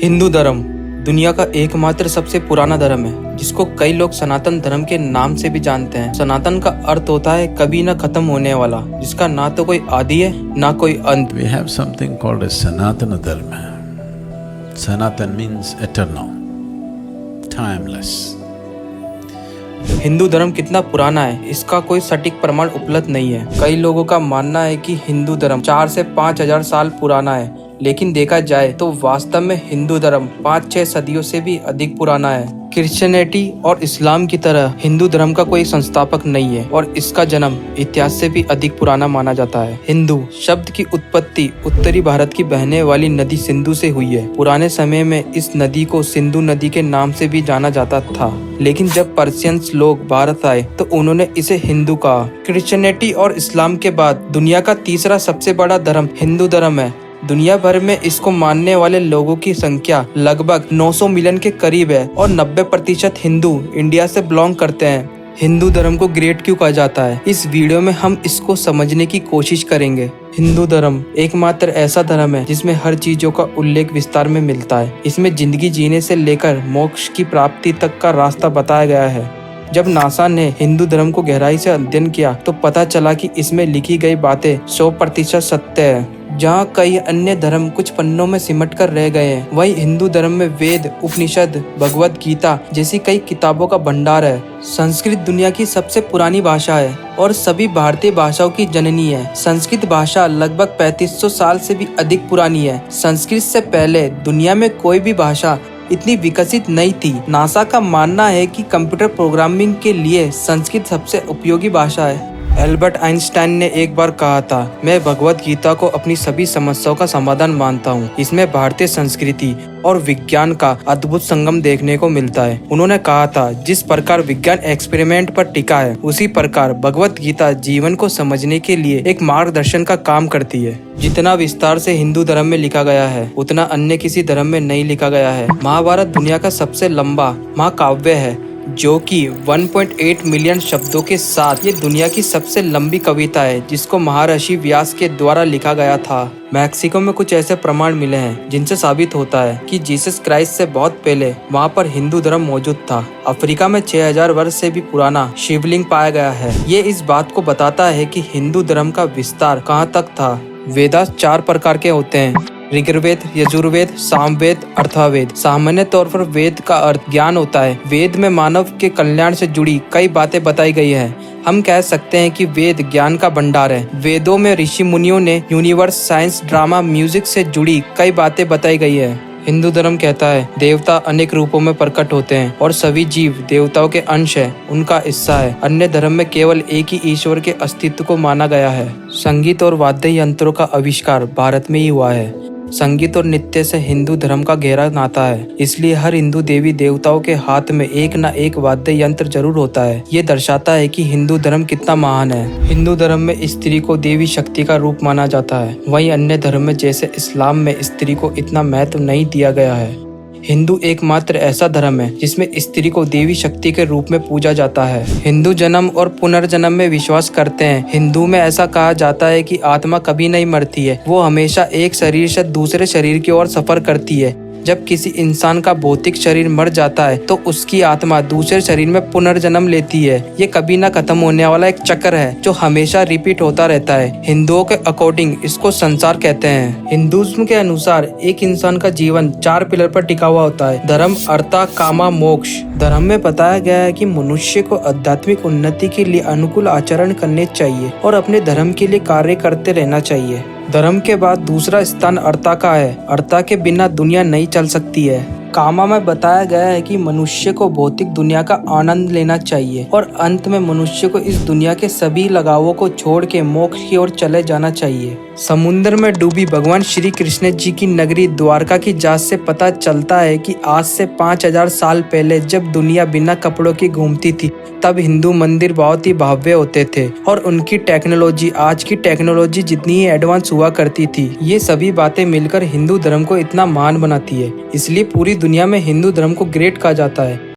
हिंदू धर्म दुनिया का एकमात्र सबसे पुराना धर्म है, जिसको कई लोग सनातन धर्म के नाम से भी जानते हैं। सनातन का अर्थ होता है कभी न खत्म होने वाला, जिसका ना तो कोई आदि है ना कोई अंत। We have something called as Sanatana Dharma. Sanatan means eternal, timeless. Hindu धर्म कितना पुराना है, इसका कोई सटीक प्रमाण उपलब्ध नहीं है। कई लोगों का मानना है कि हिंदू धर्म 4 से 5,000 साल पुराना है, लेकिन देखा जाए तो वास्तव में हिंदू धर्म 5-6 सदियों से भी अधिक पुराना है। क्रिश्चियनिटी और इस्लाम की तरह हिंदू धर्म का कोई संस्थापक नहीं है और इसका जन्म इतिहास से भी अधिक पुराना माना जाता है। हिंदू शब्द की उत्पत्ति उत्तरी भारत की बहने वाली नदी सिंधु से हुई है। पुराने समय में इस नदी को सिंधु नदी के नाम से भी जाना जाता था, लेकिन जब पर्शियंस लोग भारत आए तो उन्होंने इसे हिंदू कहा। क्रिश्चियनिटी और इस्लाम के बाद दुनिया का तीसरा सबसे बड़ा धर्म हिंदू धर्म है। दुनिया भर में इसको मानने वाले लोगों की संख्या लगभग 900 मिलियन के करीब है और 90% हिंदू इंडिया से बिलोंग करते हैं। हिंदू धर्म को ग्रेट क्यों कहा जाता है, इस वीडियो में हम इसको समझने की कोशिश करेंगे। हिंदू धर्म एकमात्र ऐसा धर्म है जिसमें हर चीजों का उल्लेख विस्तार में मिलता है। इसमें जिंदगी जीने से लेकर मोक्ष की प्राप्ति तक का रास्ता बताया गया है। जब नासा ने हिंदू धर्म को गहराई से अध्ययन किया तो पता चला कि इसमें लिखी गई बातें 100% सत्य है। जहाँ कई अन्य धर्म कुछ पन्नों में सिमट कर रह गए हैं, वहीं हिंदू धर्म में वेद, उपनिषद, भगवत गीता जैसी कई किताबों का भंडार है। संस्कृत दुनिया की सबसे पुरानी भाषा है और सभी भारतीय भाषाओं की जननी है। संस्कृत भाषा लगभग 3500 साल से भी अधिक पुरानी है। संस्कृत से पहले दुनिया में कोई भी भाषा इतनी विकसित नहीं थी। नासा का मानना है कि कंप्यूटर प्रोग्रामिंग के लिए संस्कृत सबसे उपयोगी भाषा है। एल्बर्ट आइंस्टाइन ने एक बार कहा था, मैं भगवत गीता को अपनी सभी समस्याओं का समाधान मानता हूँ। इसमें भारतीय संस्कृति और विज्ञान का अद्भुत संगम देखने को मिलता है। उन्होंने कहा था, जिस प्रकार विज्ञान एक्सपेरिमेंट पर टिका है, उसी प्रकार भगवत गीता जीवन को समझने के लिए एक मार्गदर्शन का काम करती है। जितना विस्तार से हिंदू धर्म में लिखा गया है, उतना अन्य किसी धर्म में नहीं लिखा गया है। महाभारत दुनिया का सबसे लंबा महाकाव्य है, जो कि 1.8 मिलियन शब्दों के साथ ये दुनिया की सबसे लंबी कविता है, जिसको महर्षि व्यास के द्वारा लिखा गया था। मैक्सिको में कुछ ऐसे प्रमाण मिले हैं जिनसे साबित होता है कि जीसस क्राइस्ट से बहुत पहले वहाँ पर हिंदू धर्म मौजूद था। अफ्रीका में 6000 वर्ष से भी पुराना शिवलिंग पाया गया है। ये इस बात को बताता है कि हिंदू धर्म का विस्तार कहाँ तक था। वेदास 4 प्रकार के होते हैं: ऋग्वेद, यजुर्वेद, सामवेद, अथर्ववेद। सामान्य तौर पर वेद का अर्थ ज्ञान होता है। वेद में मानव के कल्याण से जुड़ी कई बातें बताई गई है। हम कह सकते हैं कि वेद ज्ञान का भंडार है। वेदों में ऋषि मुनियों ने यूनिवर्स, साइंस, ड्रामा, म्यूजिक से जुड़ी कई बातें बताई गई है। हिंदू धर्म कहता है, देवता अनेक रूपों में प्रकट होते हैं और सभी जीव देवताओं के अंश है, उनका हिस्सा है। अन्य धर्म में केवल एक ही ईश्वर के अस्तित्व को माना गया है। संगीत और वाद्य यंत्रों का आविष्कार भारत में ही हुआ है। संगीत और नृत्य से हिंदू धर्म का गहरा नाता है, इसलिए हर हिंदू देवी देवताओं के हाथ में एक न एक वाद्य यंत्र जरूर होता है। ये दर्शाता है कि हिंदू धर्म कितना महान है। हिंदू धर्म में स्त्री को देवी शक्ति का रूप माना जाता है, वहीं अन्य धर्म में जैसे इस्लाम में स्त्री को इतना महत्व नहीं दिया गया है। हिंदू एकमात्र ऐसा धर्म है जिसमें स्त्री को देवी शक्ति के रूप में पूजा जाता है। हिंदू जन्म और पुनर्जन्म में विश्वास करते हैं। हिंदू में ऐसा कहा जाता है कि आत्मा कभी नहीं मरती है, वो हमेशा एक शरीर से दूसरे शरीर की ओर सफर करती है। जब किसी इंसान का भौतिक शरीर मर जाता है तो उसकी आत्मा दूसरे शरीर में पुनर्जन्म लेती है। ये कभी ना खत्म होने वाला एक चक्र है जो हमेशा रिपीट होता रहता है। हिंदुओं के अकॉर्डिंग इसको संसार कहते हैं। हिंदुज्म के अनुसार एक इंसान का जीवन 4 पिलर पर टिका हुआ होता है: धर्म, अर्थ, कामा, मोक्ष। धर्म में बताया गया है कि मनुष्य को आध्यात्मिक उन्नति के लिए अनुकूल आचरण करने चाहिए और अपने धर्म के लिए कार्य करते रहना चाहिए। धर्म के बाद दूसरा स्थान अर्था का है। अर्था के बिना दुनिया नहीं चल सकती है। कामा में बताया गया है कि मनुष्य को भौतिक दुनिया का आनंद लेना चाहिए और अंत में मनुष्य को इस दुनिया के सभी लगावों को छोड़ के मोक्ष की ओर चले जाना चाहिए। समुद्र में डूबी भगवान श्री कृष्ण जी की नगरी द्वारका की जांच से पता चलता है कि आज से 5000 साल पहले जब दुनिया बिना कपड़ों की घूमती थी, तब हिंदू मंदिर बहुत ही भव्य होते थे और उनकी टेक्नोलॉजी आज की टेक्नोलॉजी जितनी ही एडवांस हुआ करती थी। ये सभी बातें मिलकर हिंदू धर्म को इतना महान बनाती है, इसलिए पूरी दुनिया में हिंदू धर्म को ग्रेट कहा जाता है।